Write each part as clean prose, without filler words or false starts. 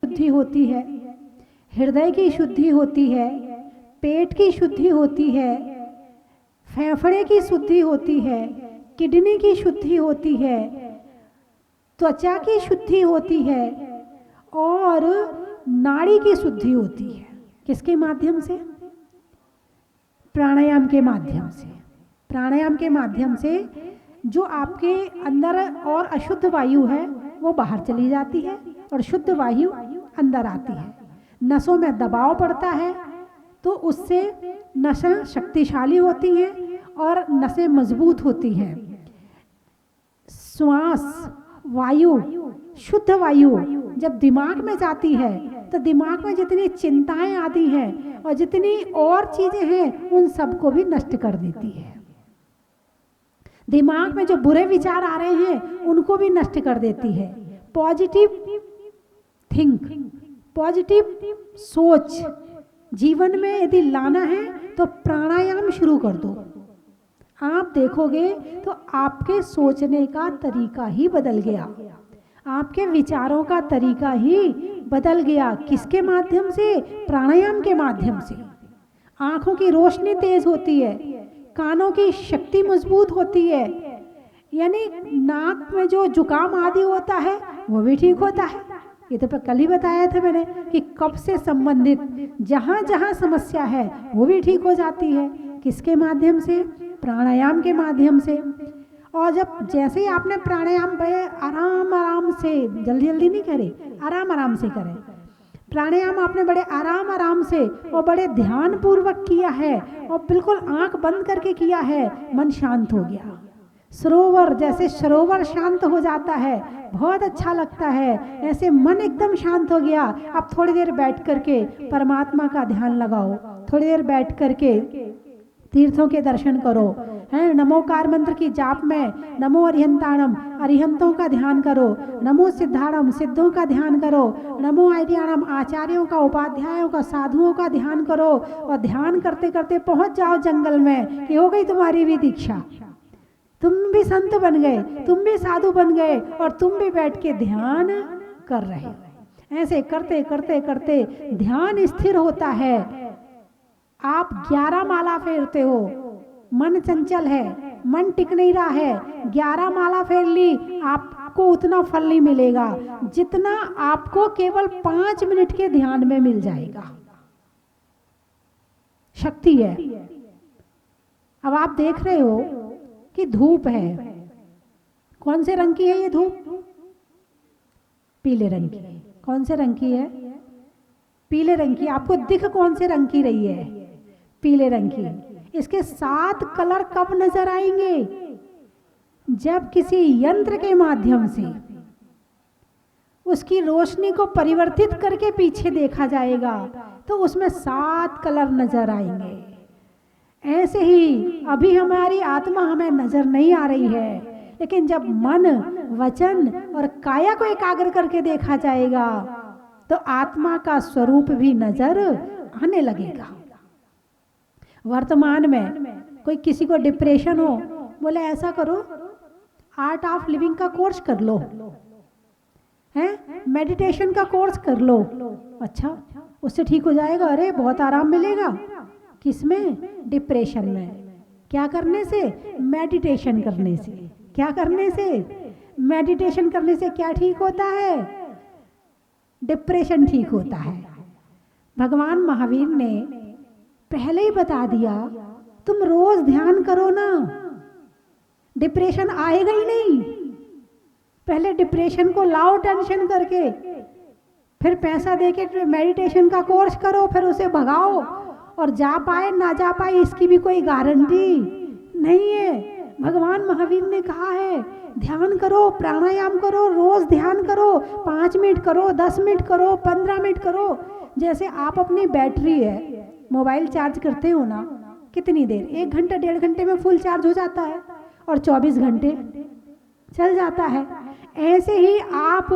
शुद्धि होती है, हृदय की शुद्धि होती है, पेट की शुद्धि होती है, फेफड़े की शुद्धि होती है, किडनी की शुद्धि होती है, त्वचा की शुद्धि होती है और नाड़ी की शुद्धि होती है। किसके माध्यम से? प्राणायाम के माध्यम से। प्राणायाम के माध्यम से जो आपके अंदर और अशुद्ध वायु है वो बाहर चली जाती है और शुद्ध वायु अंदर आती है। नसों में दबाव पड़ता है तो उससे नसें शक्तिशाली होती हैं और नसें मजबूत होती हैं। श्वास वायु, शुद्ध वायु जब दिमाग में जाती है तो दिमाग में जितनी चिंताएं आती हैं और जितनी और चीजें हैं उन सबको भी नष्ट कर देती है। दिमाग में जो बुरे विचार आ रहे हैं उनको भी नष्ट कर देती है। पॉजिटिव थिंक, पॉजिटिव सोच जीवन में यदि लाना है तो प्राणायाम शुरू कर दो। आप देखोगे तो आपके सोचने का तरीका ही बदल गया, आपके विचारों का तरीका ही बदल गया। किसके माध्यम से? प्राणायाम के माध्यम से। आंखों की रोशनी तेज होती है, कानों की शक्ति मजबूत होती है, यानी नाक में जो जुकाम आदि होता है वो भी ठीक होता है। ये तो कल ही बताया था मैंने कि कफ से संबंधित जहाँ जहाँ समस्या है वो भी ठीक हो जाती है। किसके माध्यम से? प्राणायाम के माध्यम से। और जब जैसे ही आपने प्राणायाम बड़े आराम आराम से, जल्दी जल्दी नहीं करे, आराम आराम से करें। प्राणायाम आपने बड़े आराम आराम से और बड़े ध्यान पूर्वक किया है और बिल्कुल आंख बंद करके किया है, मन शांत हो गया। सरोवर जैसे सरोवर शांत हो जाता है, बहुत अच्छा लगता है, ऐसे मन एकदम शांत हो गया। अब थोड़ी देर बैठ करके परमात्मा का ध्यान लगाओ, थोड़ी देर बैठ करके तीर्थों के दर्शन करो, हैं नमोकार मंत्र की जाप में नमो अरिहंताणम, अरिहंतों का ध्यान करो, नमो सिद्धाणम, सिद्धों का ध्यान करो, नमो आर्याणम, आचार्यों का, उपाध्यायों का, साधुओं का ध्यान करो। और ध्यान करते करते पहुंच जाओ जंगल में कि हो गई तुम्हारी भी दीक्षा, तुम भी संत बन गए, तुम भी साधु बन गए और तुम भी बैठ के ध्यान कर रहे हो। ऐसे करते करते करते ध्यान स्थिर होता है। आप 11 माला फेरते हो, मन चंचल है, मन टिक नहीं रहा है, 11 माला फेर ली, आपको उतना फल नहीं मिलेगा जितना आपको केवल 5 मिनट के ध्यान में मिल जाएगा। शक्ति है। अब आप देख रहे हो कि धूप है, कौन से रंग की है ये धूप? पीले रंग की। कौन से रंग की है? पीले रंग की। आपको दिख कौन से रंग की रही है? पीले रंग की। इसके 7 कलर कब नजर आएंगे? जब किसी यंत्र के माध्यम से उसकी रोशनी को परिवर्तित करके पीछे देखा जाएगा तो उसमें 7 कलर नजर आएंगे। ऐसे ही अभी हमारी आत्मा हमें नजर नहीं आ रही है, लेकिन जब मन, वचन और काया को एकाग्र करके देखा जाएगा तो आत्मा का स्वरूप भी नजर आने लगेगा। वर्तमान में कोई किसी को डिप्रेशन हो, बोले ऐसा करो, आर्ट ऑफ लिविंग का कोर्स कर लो, हैं मेडिटेशन का कोर्स कर लो। अच्छा, उससे ठीक हो जाएगा? अरे बहुत आराम मिलेगा। किसमें? डिप्रेशन में। क्या करने से? मेडिटेशन करने से। क्या करने से? मेडिटेशन करने से क्या ठीक होता है? डिप्रेशन ठीक होता है। भगवान महावीर ने पहले ही बता दिया, तुम रोज ध्यान करो ना, डिप्रेशन आएगा ही नहीं। पहले डिप्रेशन को लाओ टेंशन करके, फिर पैसा देके मेडिटेशन का कोर्स करो, फिर उसे भगाओ। और जा पाए ना जा पाए इसकी भी कोई गारंटी नहीं है। भगवान महावीर ने कहा है ध्यान करो, प्राणायाम करो, रोज ध्यान करो, 5 मिनट करो, 10 मिनट करो, 15 मिनट करो। जैसे आप अपनी बैटरी है, मोबाइल चार्ज करते हो ना, कितनी देर? 1 घंटा 1.5 घंटे में फुल चार्ज हो जाता है और 24 घंटे चल जाता है। ऐसे ही आप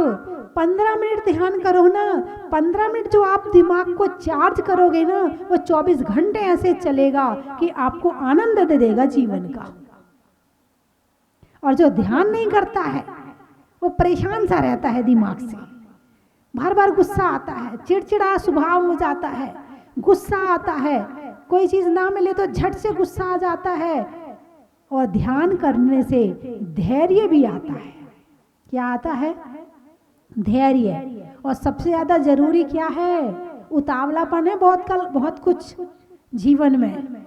15 मिनट ध्यान करो ना, 15 मिनट जो आप दिमाग को चार्ज करोगे ना, वो 24 घंटे ऐसे चलेगा कि आपको आनंद दे देगा जीवन का। और जो ध्यान नहीं करता है वो परेशान सा रहता है दिमाग से, बार बार गुस्सा आता है, चिड़चिड़ा स्वभाव हो जाता है, गुस्सा आता है, कोई चीज ना मिले तो झट से गुस्सा आ जाता है। और ध्यान करने से धैर्य भी आता है। क्या आता है? धैर्य। और सबसे ज्यादा जरूरी क्या है? उतावलापन है बहुत कुछ जीवन में।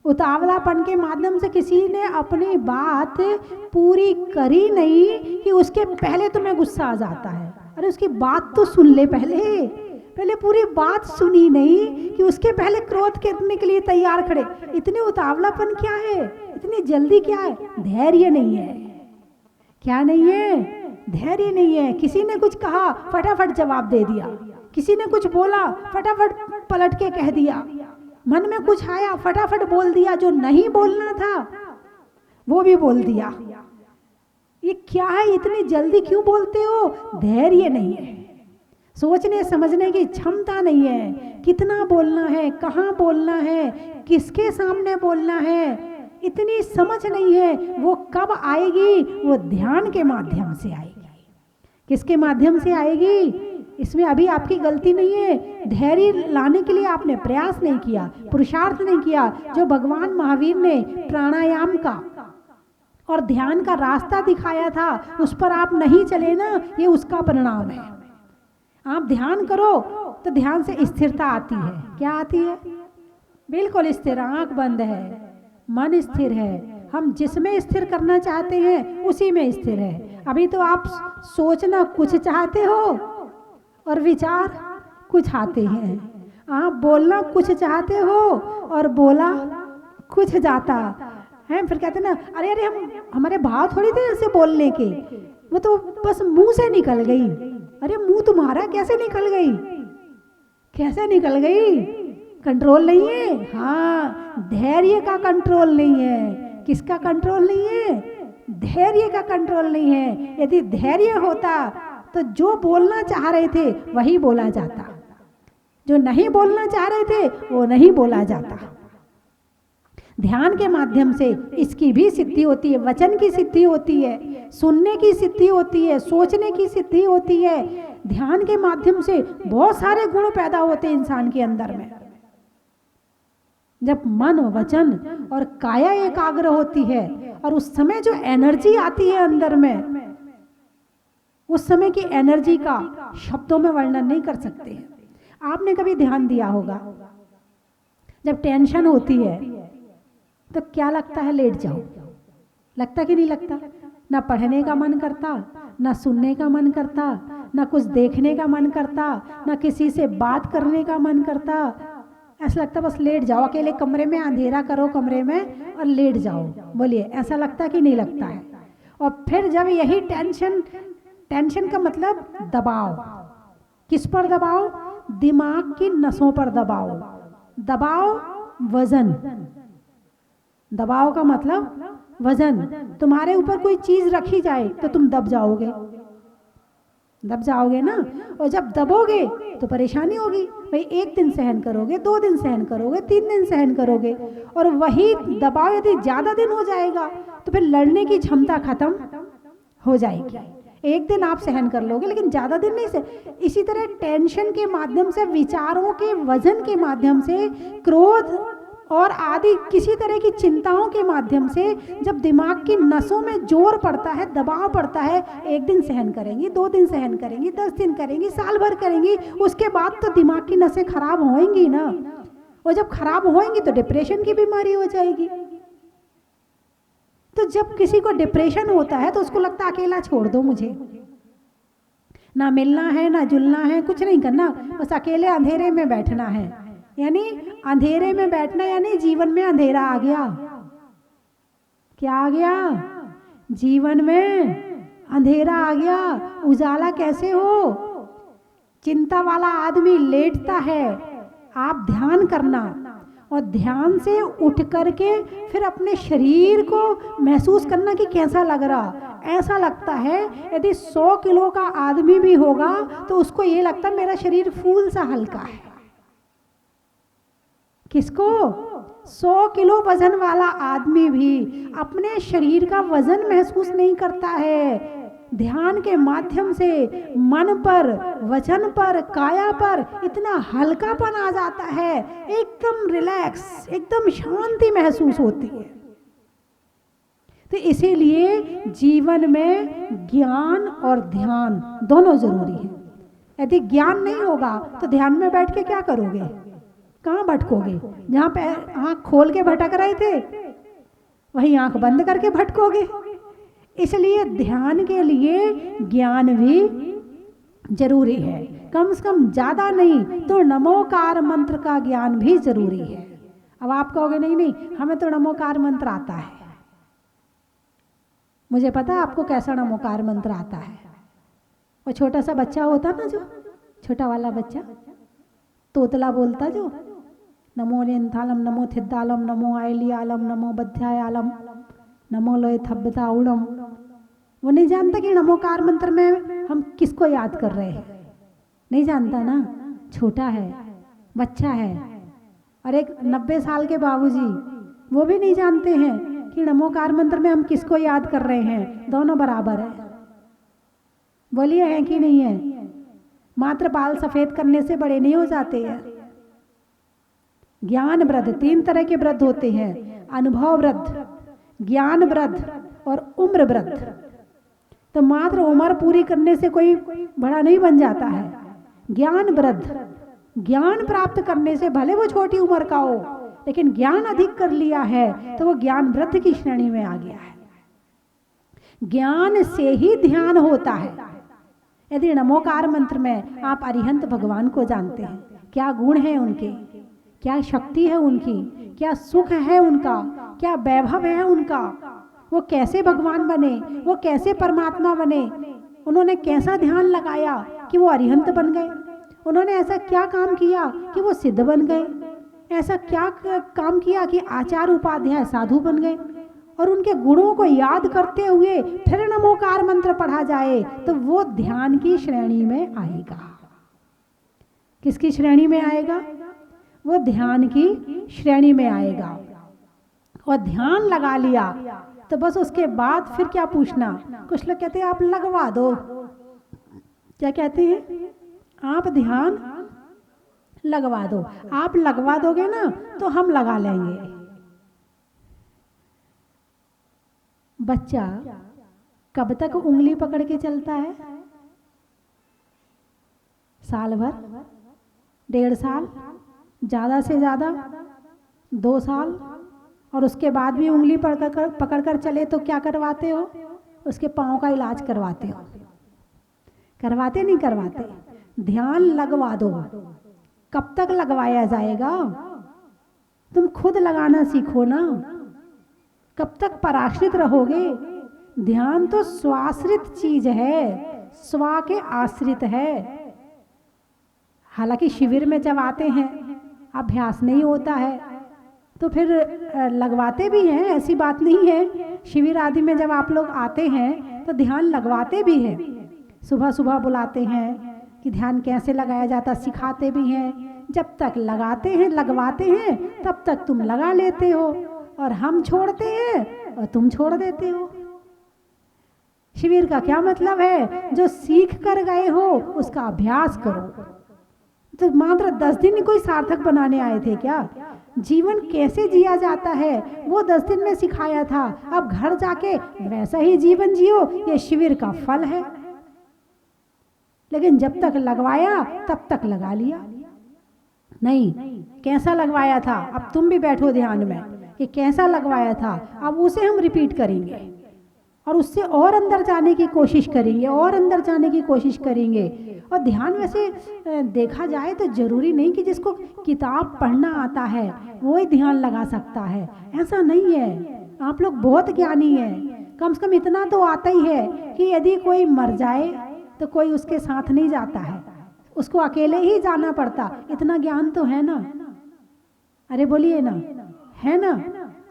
उतावलापन के माध्यम से किसी ने अपनी बात पूरी करी नहीं कि उसके पहले तुम्हें गुस्सा आ जाता है। अरे उसकी बात तो सुन ले, पहले पूरी बात सुनी नहीं कि उसके पहले क्रोध करने के लिए तैयार खड़े। इतनी उतावलापन क्या है? इतनी जल्दी क्या है? धैर्य नहीं है। क्या नहीं है? धैर्य नहीं है। किसी ने कुछ कहा, फटाफट जवाब दे दिया। किसी ने कुछ बोला, फटाफट पलट के कह दिया। मन में कुछ आया, फटाफट बोल दिया। जो नहीं बोलना था वो भी बोल दिया। ये क्या है? इतनी जल्दी क्यों बोलते हो? धैर्य नहीं है। सोचने समझने की क्षमता नहीं है। कितना बोलना है, कहाँ बोलना है, किसके सामने बोलना है, इतनी समझ नहीं है। वो कब आएगी? वो ध्यान के माध्यम से आएगी। किसके माध्यम से आएगी? इसमें अभी आपकी गलती नहीं है। धैर्य लाने के लिए आपने प्रयास नहीं किया, पुरुषार्थ नहीं किया। जो भगवान महावीर ने प्राणायाम का और ध्यान का रास्ता दिखाया था, उस पर आप नहीं चले ना, ये उसका परिणाम है। आप ध्यान करो तो ध्यान से स्थिरता आती है। क्या आती है? बिल्कुल स्थिर, आंख बंद है, मन स्थिर है। हम जिसमें स्थिर करना चाहते हैं उसी में स्थिर है। अभी तो आप सोचना कुछ चाहते हो और विचार कुछ आते हैं। आप बोलना कुछ चाहते हो और बोला कुछ जाता है। फिर कहते ना, अरे अरे हम हमारे भाव थोड़ी थे ऐसे बोलने के, वो तो बस मुंह से निकल गई। अरे मुंह तुम्हारा कैसे निकल गई? कैसे निकल गई? कंट्रोल नहीं है। हाँ, धैर्य का कंट्रोल नहीं है। किसका कंट्रोल नहीं है? धैर्य का कंट्रोल नहीं है। यदि धैर्य होता तो जो बोलना चाह रहे थे वही बोला जाता, जो नहीं बोलना चाह रहे थे वो नहीं बोला जाता। ध्यान के माध्यम से इसकी भी सिद्धि होती है। वचन की सिद्धि होती है, सुनने की सिद्धि होती है, सोचने की सिद्धि होती है। ध्यान के माध्यम से बहुत सारे गुण पैदा होते हैं इंसान के अंदर में। जब मन, वचन और काया एकाग्र होती है और उस समय जो एनर्जी आती है अंदर में, उस समय की एनर्जी का शब्दों में वर्णन नहीं कर सकते हैं। आपने कभी ध्यान दिया होगा, जब टेंशन होती है तो क्या लगता है? लेट जाओ। लगता कि नहीं लगता? ना पढ़ने का मन करता, ना सुनने का मन करता, ना कुछ देखने का मन करता, ना किसी से बात करने का मन करता। ऐसा लगता बस लेट जाओ, अकेले कमरे में अंधेरा करो कमरे में और लेट जाओ। बोलिए, ऐसा लगता कि नहीं लगता है? और फिर जब यही टेंशन का मतलब दबाव, किस पर दबाव? दिमाग की नसों पर दबाव। दबाव, वजन। दबाव का मतलब वजन। तुम्हारे ऊपर कोई चीज रखी जाए तो तुम दब जाओगे, दब जाओगे ना। और जब दबोगे तो परेशानी होगी। भाई 1 दिन सहन करोगे, 2 दिन सहन करोगे, 3 दिन सहन करोगे। और वही दबाव यदि ज्यादा दिन हो जाएगा तो फिर लड़ने की क्षमता खत्म हो जाएगी। 1 दिन आप सहन कर लोगे लेकिन ज्यादा दिन नहीं सहन। इसी तरह टेंशन के माध्यम से, विचारों के वजन के माध्यम से, क्रोध और आदि किसी तरह की चिंताओं के माध्यम से जब दिमाग की नसों में जोर पड़ता है, दबाव पड़ता है, 1 दिन सहन करेंगी, 2 दिन सहन करेंगी, 10 दिन करेंगी, साल भर करेंगी, उसके बाद तो दिमाग की नसें खराब होंगी ना। और जब खराब होंगी तो डिप्रेशन की बीमारी हो जाएगी। तो जब किसी को डिप्रेशन होता है तो उसको लगता है अकेला छोड़ दो मुझे, ना मिलना है ना जुलना है, कुछ नहीं करना, बस अकेले अंधेरे में बैठना है। यानी अंधेरे में बैठना यानी जीवन में अंधेरा आ गया। क्या आ गया? जीवन में अंधेरा आ गया। उजाला कैसे हो? चिंता वाला आदमी लेटता है। आप ध्यान करना और ध्यान से उठ करके फिर अपने शरीर को महसूस करना कि कैसा लग रहा। ऐसा लगता है यदि 100 किलो का आदमी भी होगा तो उसको ये लगता मेरा शरीर फूल सा हल्का है। किसको? 100 किलो वजन वाला आदमी भी अपने शरीर का वजन महसूस नहीं करता है। ध्यान के माध्यम से मन पर, वचन पर, काया पर इतना हल्कापन आ जाता है, एकदम रिलैक्स, एकदम शांति महसूस होती है। तो इसीलिए जीवन में ज्ञान और ध्यान दोनों जरूरी है। यदि ज्ञान नहीं होगा तो ध्यान में बैठ के क्या करोगे, कहाँ भटकोगे? जहाँ पे आँख खोल के भटक रहे थे वहीं आँख बंद करके भटकोगे। इसलिए ध्यान के लिए ज्ञान भी जरूरी है, कम से कम ज़्यादा नहीं तो नमोकार मंत्र का ज्ञान भी जरूरी है। अब आप कहोगे नहीं नहीं हमें तो नमोकार मंत्र आता है। मुझे पता है आपको कैसा नमोकार मंत्र आता है। वो छोटा सा बच्चा होता ना, जो छोटा वाला बच्चा तोतला बोलता, जो नमो नेन्थालम, नमो थिद्दालम, नमो आयलियालम, नमो बध्यायालम, नमो लोय थब्बता उड़म। वो नहीं जानता कि नमोकार मंत्र में हम किसको याद कर रहे हैं, नहीं जानता ना, छोटा है, बच्चा है। और एक 90 साल के बाबूजी वो भी नहीं जानते हैं कि नमोकार मंत्र में हम किसको याद कर रहे हैं। दोनों बराबर है। बोलिए है कि नहीं है? मात्र बाल सफेद करने से बड़े नहीं हो जाते हैं। ज्ञान वृद्ध, 3 तरह के वृद्ध होते हैं, अनुभव वृद्ध, ज्ञान वृद्ध और उम्र वृद्ध। तो मात्र उम्र पूरी करने से कोई बड़ा नहीं बन जाता है। ज्ञान वृद्ध, ज्ञान प्राप्त करने से भले वो छोटी उम्र का हो, लेकिन ज्ञान अधिक कर लिया है तो वो ज्ञान वृद्ध की श्रेणी में आ गया है। ज्ञान से ही ध्यान होता है। यदि नमोकार मंत्र में आप अरिहंत भगवान को जानते हैं, क्या गुण है उनके, क्या शक्ति है उनकी, क्या सुख है उनका, क्या वैभव है उनका, वो कैसे भगवान बने, वो कैसे परमात्मा बने, उन्होंने कैसा ध्यान लगाया कि वो अरिहंत बन गए, उन्होंने ऐसा क्या काम किया कि वो सिद्ध बन गए, ऐसा क्या काम किया कि आचार्य उपाध्याय साधु बन गए। और उनके गुणों को याद करते हुए फिर नमोकार मंत्र पढ़ा जाए तो वो ध्यान की श्रेणी में आएगा। किसकी श्रेणी में आएगा? वो ध्यान की श्रेणी में आएगा। और ध्यान लगा लिया तो बस उसके बाद फिर क्या पूछना। कुछ लोग कहते हैं आप लगवा दो, क्या कहते हैं, आप ध्यान लगवा दो। आप लगवा दोगे ना तो हम लगा लेंगे। बच्चा कब तक उंगली पकड़ के चलता है? साल भर, 1.5 साल, ज़्यादा से ज़्यादा 2 साल। और उसके बाद भी उंगली पकड़ कर चले तो क्या करवाते हो? उसके पाँव का इलाज करवाते हो। करवाते नहीं करवाते? ध्यान लगवा दो। कब तक लगवाया जाएगा? तुम खुद लगाना सीखो ना। कब तक पराश्रित रहोगे? ध्यान तो स्वाश्रित चीज है, स्वा के आश्रित है। हालांकि शिविर में जब आते हैं अभ्यास नहीं होता है तो फिर लगवाते भी हैं, ऐसी बात नहीं है। शिविर आदि में जब आप लोग आते हैं तो ध्यान लगवाते भी हैं। सुबह सुबह बुलाते हैं कि ध्यान कैसे लगाया जाता, सिखाते भी हैं। जब तक लगाते हैं, लगवाते हैं, तब तक तुम लगा लेते हो और हम छोड़ते हैं और तुम छोड़ देते हो। शिविर का क्या मतलब है? जो सीख कर गए हो उसका अभ्यास करो। तो मात्र 10 दिन कोई सार्थक बनाने आए थे क्या? जीवन कैसे जिया जाता है वो 10 दिन में सिखाया था। अब घर जाके वैसा ही जीवन जियो, ये शिविर का फल है। लेकिन जब तक लगवाया तब तक लगा लिया नहीं। कैसा लगवाया था? अब तुम भी बैठो ध्यान में कि कैसा लगवाया था। अब उसे हम रिपीट करेंगे और उससे और अंदर जाने की कोशिश करेंगे, और अंदर जाने की कोशिश करेंगे। और ध्यान वैसे देखा जाए तो जरूरी नहीं कि जिसको किताब पढ़ना आता है वो ही ध्यान लगा सकता है, ऐसा नहीं है। आप लोग बहुत ज्ञानी हैं। कम से कम इतना तो आता ही है कि यदि कोई मर जाए तो कोई उसके साथ नहीं जाता है, उसको अकेले ही जाना पड़ता। इतना ज्ञान तो है ना? अरे बोलिए ना, है ना?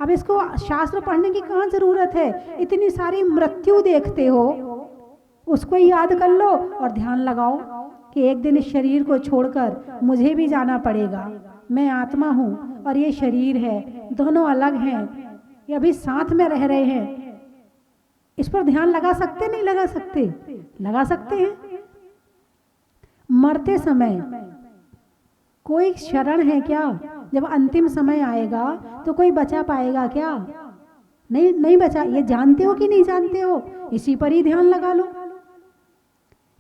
अब इसको शास्त्र पढ़ने की कहाँ जरूरत है? इतनी सारी मृत्यु देखते हो, उसको याद कर लो और ध्यान लगाओ कि एक दिन इस शरीर को छोड़कर मुझे भी जाना पड़ेगा। मैं आत्मा हूँ और ये शरीर है, दोनों अलग हैं, ये अभी साथ में रह रहे हैं। इस पर ध्यान लगा सकते नहीं लगा सकते? लगा सकते हैं। मरते समय कोई शरण है क्या? जब अंतिम समय आएगा तो कोई बचा पाएगा क्या? नहीं, नहीं बचा। ये जानते हो कि नहीं जानते हो? इसी पर ही ध्यान लगा लो।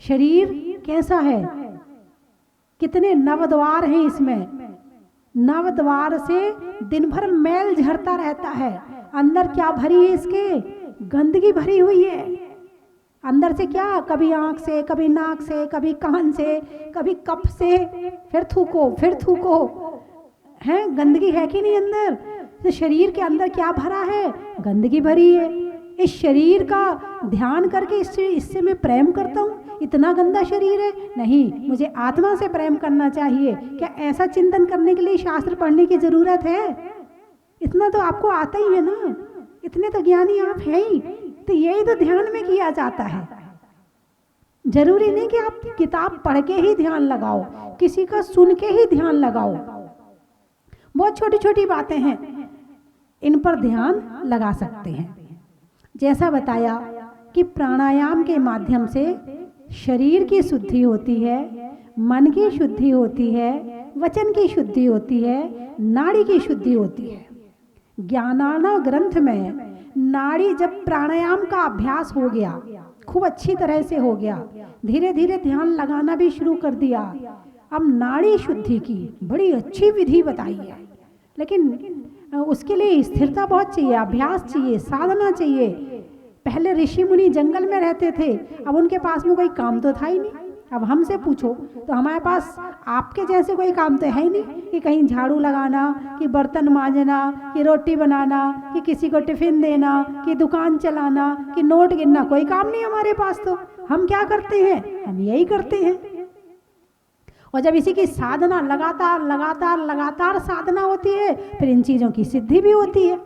शरीर कैसा है? कितने नवद्वार हैं इसमें? नवद्वार से दिन भर मैल झरता रहता है। अंदर क्या भरी है इसके? गंदगी भरी हुई है। अंदर से क्या? कभी आंख से, कभी नाक से, कभी कान से, कभी कफ से, फिर थूको, फिर थूको। है गंदगी है कि नहीं अंदर? तो शरीर के अंदर क्या भरा है? गंदगी भरी है। इस शरीर का ध्यान करके इससे मैं प्रेम करता हूँ, इतना गंदा शरीर है। नहीं, मुझे आत्मा से प्रेम करना चाहिए। क्या ऐसा चिंतन करने के लिए शास्त्र पढ़ने की जरूरत है? इतना तो आपको आता ही है ना, इतने तो ज्ञानी आप हैं ही। तो यही तो ध्यान में किया जाता है। जरूरी नहीं कि आप किताब पढ़ के ही ध्यान लगाओ, किसी का सुन के ही ध्यान लगाओ। बहुत छोटी छोटी बातें हैं, इन पर ध्यान लगा सकते हैं। जैसा बताया कि प्राणायाम के माध्यम से शरीर की शुद्धि होती है, मन की शुद्धि होती है, वचन की शुद्धि होती है, नाड़ी की शुद्धि होती है। ज्ञानार्णव ग्रंथ में नाड़ी, जब प्राणायाम का अभ्यास हो गया, खूब अच्छी तरह से हो गया, धीरे धीरे ध्यान लगाना भी शुरू कर दिया, अब नाड़ी शुद्धि की बड़ी अच्छी विधि बताई है। लेकिन उसके लिए स्थिरता बहुत चाहिए, अभ्यास चाहिए, साधना चाहिए। पहले ऋषि मुनि जंगल में रहते थे, अब उनके पास में कोई काम तो था ही नहीं। अब हमसे पूछो तो हमारे पास आपके जैसे कोई काम तो है ही नहीं कि कहीं झाड़ू लगाना, कि बर्तन मांजना, कि रोटी बनाना, कि किसी को टिफिन देना, कि दुकान चलाना, कि नोट गिनना। कोई काम नहीं हमारे पास। तो हम क्या करते हैं? हम यही करते हैं। और जब इसी की साधना लगातार लगातार लगातार साधना होती है, फिर इन चीजों की सिद्धि भी होती है।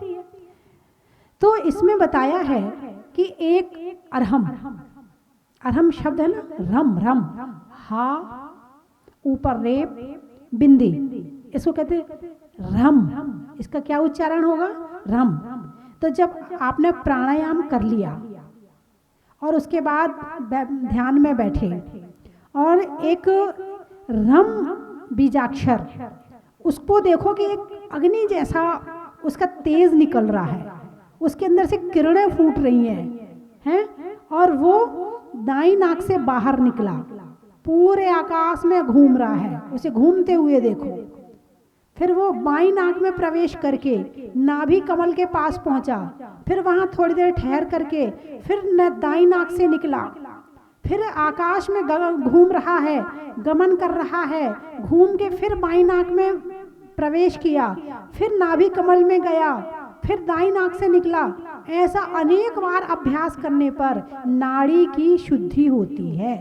तो इसमें बताया है कि एक अरहम, अरहम शब्द है ना, रम, रम, हा ऊपर रेप बिंदी, इसको कहते हैं रम। इसका क्या उच्चारण होगा? रम। तो जब आपने प्राणायाम कर लिया और उसके बाद ध्यान में बैठे और एक रम बीजाक्षर, उसको देखो कि एक अग्नि जैसा उसका तेज निकल रहा है, उसके अंदर से किरणें फूट रही हैं, और वो दाई नाक से बाहर निकला, पूरे आकाश में घूम रहा है, उसे घूमते हुए देखो। फिर वो बाई नाक में प्रवेश करके नाभि कमल के पास पहुंचा, फिर वहां थोड़ी देर ठहर करके फिर दाई नाक से निकला, फिर आकाश में घूम रहा है, गमन कर रहा है, घूम के फिर बाई नाक में प्रवेश किया, फिर नाभि कमल में गया, फिर दाई नाक से निकला। ऐसा अनेक बार अभ्यास करने पर नाड़ी की शुद्धि होती है।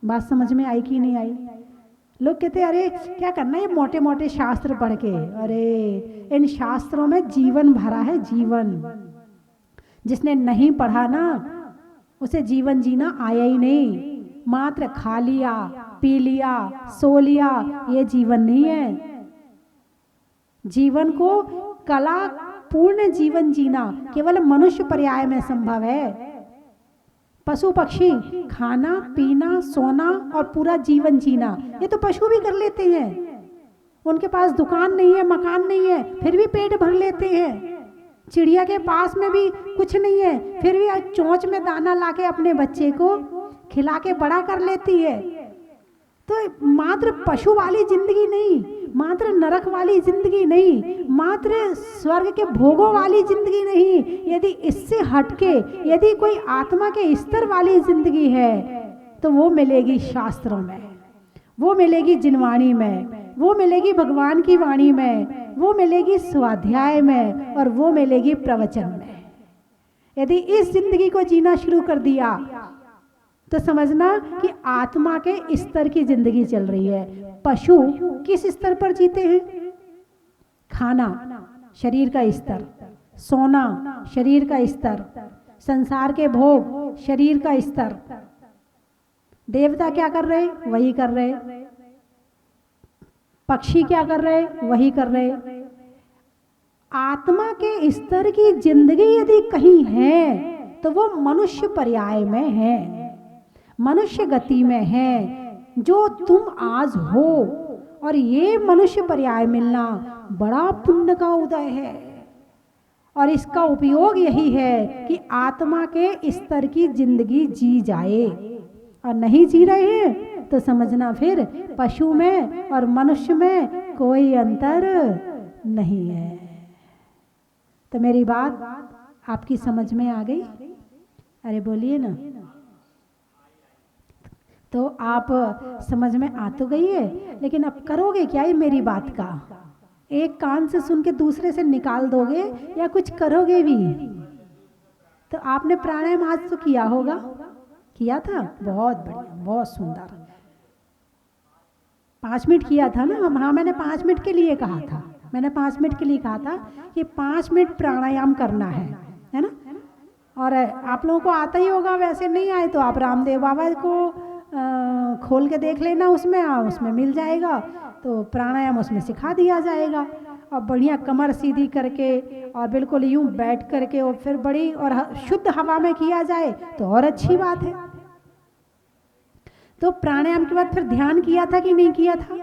बात समझ में आई कि नहीं आई? लोग कहते अरे क्या करना है मोटे मोटे शास्त्र पढ़ के। अरे इन शास्त्रों में जीवन भरा है, जीवन। जिसने नहीं पढ़ा ना, उसे जीवन जीना आया ही नहीं। मात्र खा लिया, पी लिया, सो लिया, ये जीवन नहीं है। जीवन को कला पूर्ण जीवन जीना केवल मनुष्य पर्याय में संभव है। पशु पक्षी खाना पीना सोना और पूरा जीवन जीना, ये तो पशु भी कर लेते हैं। उनके पास दुकान नहीं है, मकान नहीं है, फिर भी पेट भर लेते हैं। चिड़िया के पास में भी कुछ नहीं है, फिर भी चोंच में दाना लाके अपने बच्चे को खिला के बड़ा कर लेती है। तो मात्र पशु वाली जिंदगी नहीं, मात्र नरक वाली जिंदगी नहीं, मात्र स्वर्ग के भोगों वाली जिंदगी नहीं। यदि इससे हटके यदि कोई आत्मा के स्तर वाली जिंदगी है तो वो मिलेगी शास्त्रों में, वो मिलेगी जिनवाणी में, वो मिलेगी भगवान की वाणी में, वो मिलेगी स्वाध्याय में, और वो मिलेगी प्रवचन में। यदि इस जिंदगी को जीना शुरू कर दिया तो समझना कि आत्मा के स्तर की जिंदगी चल रही है। पशु किस स्तर पर जीते हैं? खाना शरीर का स्तर, सोना शरीर का स्तर, संसार के भोग शरीर का स्तर। देवता क्या कर रहे? वही कर रहे। पक्षी क्या कर रहे? वही कर रहे। आत्मा के स्तर की जिंदगी यदि कहीं है तो वो मनुष्य पर्याय में है, मनुष्य गति में है जो तुम आज हो। और ये मनुष्य पर्याय मिलना बड़ा पुण्य का उदय है। और इसका उपयोग यही है कि आत्मा के स्तर की जिंदगी जी जाए। और नहीं जी रहे हैं तो समझना फिर पशु में और मनुष्य में कोई अंतर नहीं है। तो मेरी बात आपकी समझ में आ गई? अरे बोलिए ना। तो आप समझ में आ तो गई है, लेकिन अब करोगे क्या ये मेरी बात का? एक कान से सुन के दूसरे से निकाल दोगे या कुछ करोगे भी? तो आपने प्राणायाम आज तो किया होगा, किया था? बहुत बढ़िया, बहुत सुंदर। 5 मिनट किया था ना? हाँ, मैंने 5 मिनट के लिए कहा था, मैंने 5 मिनट के लिए कहा था कि 5 मिनट प्राणायाम करना है ना? और आप लोगों को आता ही होगा, वैसे नहीं आए तो आप रामदेव बाबा को खोल के देख लेना, उसमें मिल जाएगा। तो प्राणायाम उसमें सिखा दिया जाएगा। और बढ़िया कमर सीधी करके और बिल्कुल यूं बैठ करके और फिर बड़ी और शुद्ध हवा में किया जाए तो और अच्छी बात है। तो प्राणायाम के बाद फिर ध्यान किया था कि नहीं किया था?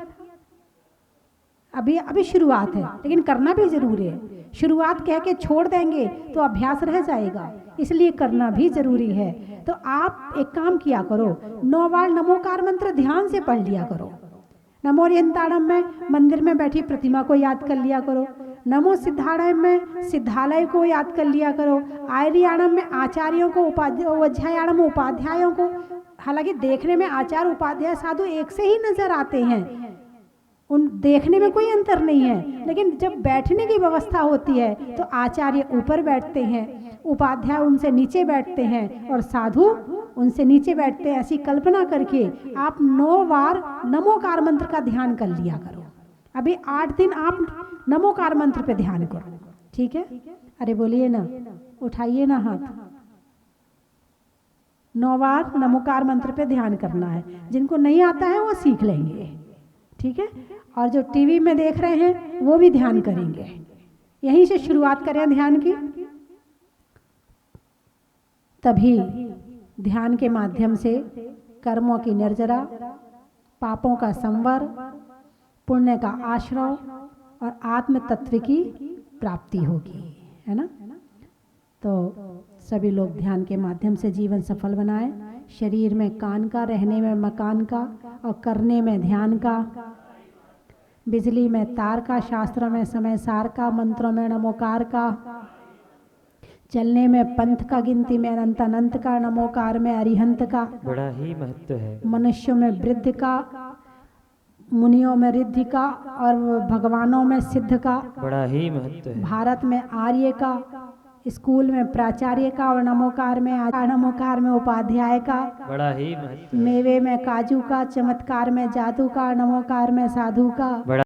अभी शुरुआत है, लेकिन करना भी जरूरी है। शुरुआत कह के छोड़ देंगे तो अभ्यास रह जाएगा, इसलिए करना भी जरूरी है। तो आप एक काम किया करो, 9 बार नमोकार मंत्र ध्यान से पढ़ लिया करो। नमो रियंताड़म में मंदिर में बैठी प्रतिमा को याद कर लिया करो। नमो सिद्धाड़म में सिद्धालय को याद कर लिया करो। आर्याणम में आचार्यों को, अध्यायाणम में उपाध्यायों को। हालांकि देखने में आचार्य उपाध्याय साधु एक से ही नजर आते हैं, उन देखने में कोई अंतर नहीं है, लेकिन जब बैठने की व्यवस्था होती है तो आचार्य ऊपर बैठते हैं, उपाध्याय उनसे नीचे बैठते हैं और साधु उनसे नीचे बैठते हैं। ऐसी कल्पना करके आप 9 बार नमोकार मंत्र का ध्यान कर लिया करो। अभी 8 दिन आप नमोकार मंत्र पे ध्यान करो, ठीक है? अरे बोलिए ना, उठाइए ना हाथ। 9 बार नमोकार मंत्र पे ध्यान करना है। जिनको नहीं आता है वो सीख लेंगे, ठीक है? और जो टीवी में देख रहे हैं वो भी ध्यान करेंगे। यहीं से शुरुआत करें ध्यान की, तभी ध्यान के माध्यम से कर्मों की निर्जरा, पापों का संवर, पुण्य का आश्रय और आत्म तत्व की प्राप्ति होगी, है ना? तो सभी लोग ध्यान के माध्यम से जीवन सफल बनाएं। शरीर में कान का, रहने में मकान का और करने में ध्यान का, बिजली में तार का, शास्त्रों में समय सार का, मंत्रों में नमोकार का, चलने में पंथ का, गिनती में अनंत अनंत का, नमोकार में अरिहंत का। बड़ा ही महत्व है। मनुष्यों में वृद्धि का, मुनियों में रिद्धि का और भगवानों में सिद्ध का। बड़ा ही महत्व है। भारत में आर्य का, स्कूल में प्राचार्य का और नमोकार में उपाध्याय का। बड़ा ही महत्व है। मेवे में काजू का, चमत्कार में जादू का, नमोकार में साधु का।